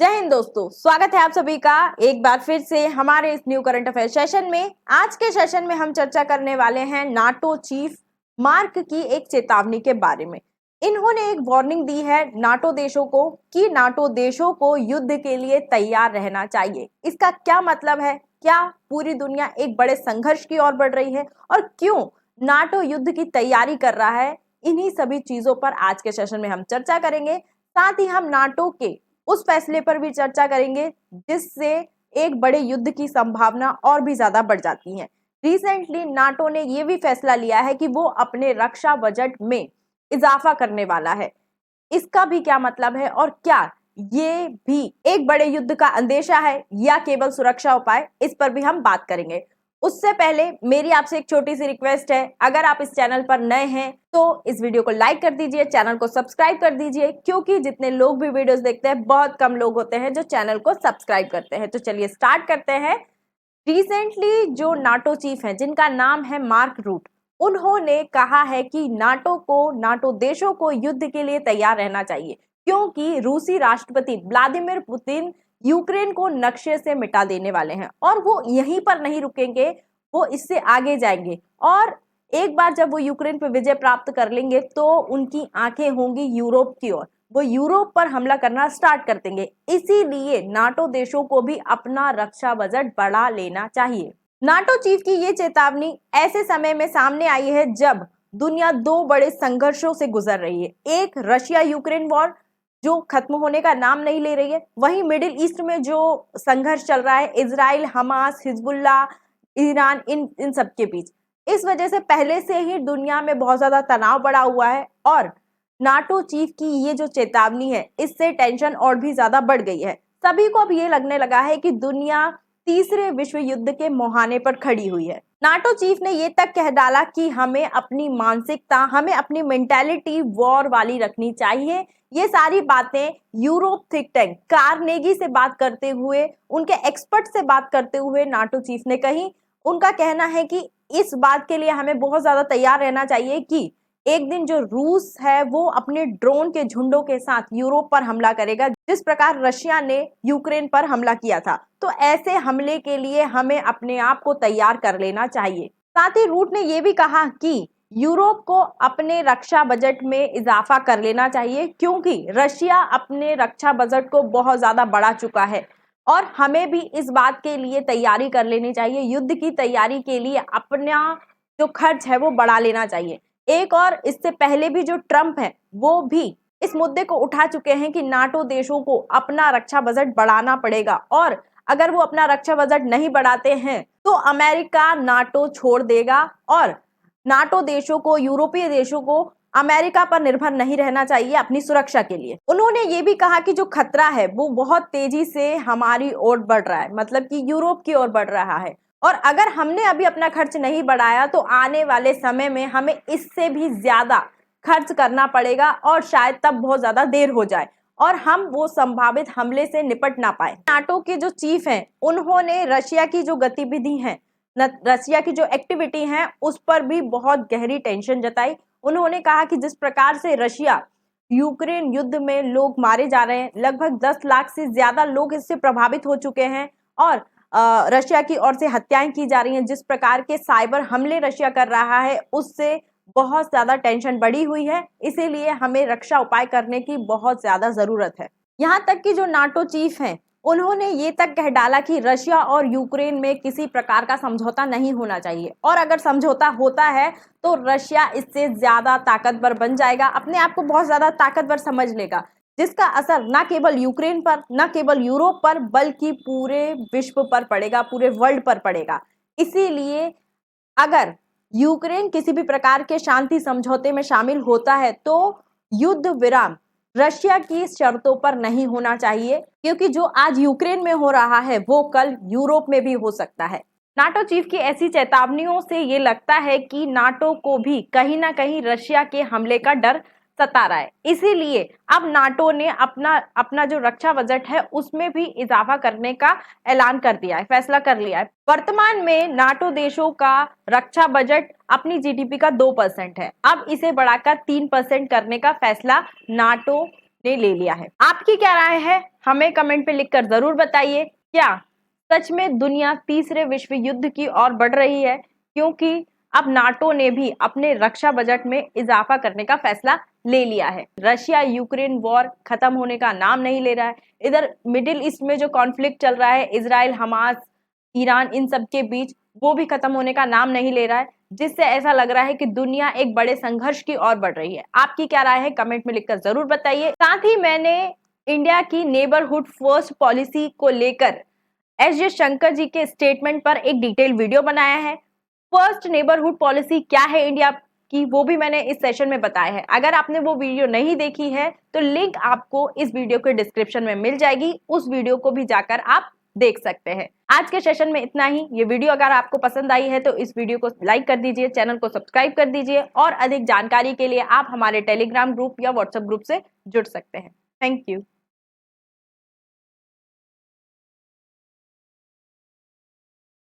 जय हिंद दोस्तों, स्वागत है आप सभी का एक बार फिर से हमारे इस न्यू करंट अफेयर सेशन में। आज के सेशन में हम चर्चा करने वाले हैं नाटो चीफ मार्क की एक चेतावनी के बारे में। इन्होंने एक वार्निंग दी है नाटो देशों को कि नाटो देशों को युद्ध के लिए तैयार रहना चाहिए। इसका क्या मतलब है? क्या पूरी दुनिया एक बड़े संघर्ष की ओर बढ़ रही है और क्यों नाटो युद्ध की तैयारी कर रहा है? इन्हीं सभी चीजों पर आज के सेशन में हम चर्चा करेंगे। साथ ही हम नाटो के उस फैसले पर भी चर्चा करेंगे जिससे एक बड़े युद्ध की संभावना और भी ज्यादा बढ़ जाती है। रिसेंटली नाटो ने यह भी फैसला लिया है कि वो अपने रक्षा बजट में इजाफा करने वाला है। इसका भी क्या मतलब है और क्या ये भी एक बड़े युद्ध का अंदेशा है या केवल सुरक्षा उपाय, इस पर भी हम बात करेंगे। उससे पहले मेरी आपसे एक छोटी सी रिक्वेस्ट है, अगर आप इस चैनल पर नए हैं तो इस वीडियो को लाइक कर दीजिए, चैनल को सब्सक्राइब कर दीजिए, क्योंकि जितने लोग भी वीडियोस देखते हैं बहुत कम लोग होते हैं जो चैनल को सब्सक्राइब करते हैं। तो चलिए स्टार्ट करते हैं। रिसेंटली जो नाटो चीफ हैं जिनका नाम है मार्क रूट, उन्होंने कहा है कि नाटो देशों को युद्ध के लिए तैयार रहना चाहिए, क्योंकि रूसी राष्ट्रपति व्लादिमीर पुतिन यूक्रेन को नक्शे से मिटा देने वाले हैं और वो यहीं पर नहीं रुकेंगे, वो इससे आगे जाएंगे और एक बार जब वो यूक्रेन पर विजय प्राप्त कर लेंगे तो उनकी आंखें होंगी यूरोप की ओर, वो यूरोप पर हमला करना स्टार्ट कर देंगे। इसीलिए नाटो देशों को भी अपना रक्षा बजट बढ़ा लेना चाहिए। नाटो चीफ की ये चेतावनी ऐसे समय में सामने आई है जब दुनिया दो बड़े संघर्षों से गुजर रही है। एक रशिया यूक्रेन वॉर जो खत्म होने का नाम नहीं ले रही है, वहीं मिडिल ईस्ट में जो संघर्ष चल रहा है इजराइल, हमास, हिजबुल्ला, ईरान, इन सब के बीच। इस वजह से पहले से ही दुनिया में बहुत ज्यादा तनाव बढ़ा हुआ है और नाटो चीफ की ये जो चेतावनी है इससे टेंशन और भी ज्यादा बढ़ गई है। सभी को अब ये लगने लगा है कि दुनिया तीसरे विश्व युद्ध के मुहाने पर खड़ी हुई है। नाटो चीफ ने ये तक कह डाला कि हमें अपनी मानसिकता, हमें अपनी मेंटालिटी वॉर वाली रखनी चाहिए। ये सारी बातें यूरोप थिंक टैंक कार्नेगी से बात करते हुए, उनके एक्सपर्ट से बात करते हुए नाटो चीफ ने कही। उनका कहना है कि इस बात के लिए हमें बहुत ज्यादा तैयार रहना चाहिए कि एक दिन जो रूस है वो अपने ड्रोन के झुंडों के साथ यूरोप पर हमला करेगा, जिस प्रकार रशिया ने यूक्रेन पर हमला किया था। तो ऐसे हमले के लिए हमें अपने आप को तैयार कर लेना चाहिए। साथ ही रूट ने यह भी कहा कि यूरोप को अपने रक्षा बजट में इजाफा कर लेना चाहिए, क्योंकि रशिया अपने रक्षा बजट को बहुत ज्यादा बढ़ा चुका है और हमें भी इस बात के लिए तैयारी कर लेनी चाहिए। युद्ध की तैयारी के लिए अपना जो खर्च है वो बढ़ा लेना चाहिए। एक और इससे पहले भी जो ट्रंप है वो भी इस मुद्दे को उठा चुके हैं कि नाटो देशों को अपना रक्षा बजट बढ़ाना पड़ेगा और अगर वो अपना रक्षा बजट नहीं बढ़ाते हैं तो अमेरिका नाटो छोड़ देगा और नाटो देशों को, यूरोपीय देशों को अमेरिका पर निर्भर नहीं रहना चाहिए अपनी सुरक्षा के लिए। उन्होंने ये भी कहा कि जो खतरा है वो बहुत तेजी से हमारी ओर बढ़ रहा है, मतलब कि यूरोप की ओर बढ़ रहा है और अगर हमने अभी अपना खर्च नहीं बढ़ाया तो आने वाले समय में हमें इससे भी ज्यादा खर्च करना पड़ेगा और शायद तब बहुत ज्यादा देर हो जाए और हम वो संभावित हमले से निपट ना पाए। नाटो के जो चीफ हैं उन्होंने रशिया की जो गतिविधि है, रशिया की जो एक्टिविटी है उस पर भी बहुत गहरी टेंशन जताई। उन्होंने कहा कि जिस प्रकार से रशिया यूक्रेन युद्ध में लोग मारे जा रहे हैं, लगभग 10 लाख से ज्यादा लोग इससे प्रभावित हो चुके हैं और रशिया की ओर से हत्याएं की जा रही हैं, जिस प्रकार के साइबर हमले रशिया कर रहा है उससे बहुत ज्यादा टेंशन बढ़ी हुई है। इसीलिए हमें रक्षा उपाय करने की बहुत ज्यादा जरूरत है। यहाँ तक कि जो नाटो चीफ हैं उन्होंने ये तक कह डाला कि रशिया और यूक्रेन में किसी प्रकार का समझौता नहीं होना चाहिए और अगर समझौता होता है तो रशिया इससे ज्यादा ताकतवर बन जाएगा, अपने आप को बहुत ज्यादा ताकतवर समझ लेगा, जिसका असर न केवल यूक्रेन पर, न केवल यूरोप पर, बल्कि पूरे विश्व पर पड़ेगा, पूरे वर्ल्ड पर पड़ेगा। इसीलिए अगर यूक्रेन किसी भी प्रकार के शांति समझौते में शामिल होता है तो युद्ध विराम रशिया की शर्तों पर नहीं होना चाहिए, क्योंकि जो आज यूक्रेन में हो रहा है वो कल यूरोप में भी हो सकता है। नाटो चीफ की ऐसी चेतावनियों से ये लगता है कि नाटो को भी कहीं ना कहीं रशिया के हमले का डर सता रहा है। इसीलिए अब नाटो ने अपना जो रक्षा बजट है उसमें भी इजाफा करने का ऐलान कर दिया है, फैसला कर लिया है। वर्तमान में नाटो देशों का रक्षा बजट अपनी जीडीपी का 2% है, अब इसे बढ़ाकर 3% करने का फैसला नाटो ने ले लिया है। आपकी क्या राय है हमें कमेंट पे लिखकर जरूर बताइए, क्या सच में दुनिया तीसरे विश्व युद्ध की ओर बढ़ रही है? क्योंकि अब नाटो ने भी अपने रक्षा बजट में इजाफा करने का फैसला ले लिया है। रशिया यूक्रेन वॉर खत्म होने का नाम नहीं ले रहा है। इधर मिडिल ईस्ट में जो कॉन्फ्लिक्ट चल रहा है, इजराइल, हमास, ईरान, इन सब के बीच, वो भी खत्म होने का नाम नहीं ले रहा है, जिससे ऐसा लग रहा है कि दुनिया एक बड़े संघर्ष की ओर बढ़ रही है। आपकी क्या राय है, कमेंट में लिखकर जरूर बताइए। साथ ही मैंने इंडिया की नेबरहुड फर्स्ट पॉलिसी को लेकर एस जयशंकर जी के स्टेटमेंट पर एक डिटेल वीडियो बनाया है। फर्स्ट नेबरहुड पॉलिसी क्या है इंडिया की, वो भी मैंने इस सेशन में बताया है। अगर आपने वो वीडियो नहीं देखी है तो लिंक आपको इस वीडियो के डिस्क्रिप्शन में मिल जाएगी, उस वीडियो को भी जाकर आप देख सकते हैं। आज के सेशन में इतना ही। ये वीडियो अगर आपको पसंद आई है तो इस वीडियो को लाइक कर दीजिए, चैनल को सब्सक्राइब कर दीजिए और अधिक जानकारी के लिए आप हमारे टेलीग्राम ग्रुप या व्हाट्सएप ग्रुप से जुड़ सकते हैं। Thank you.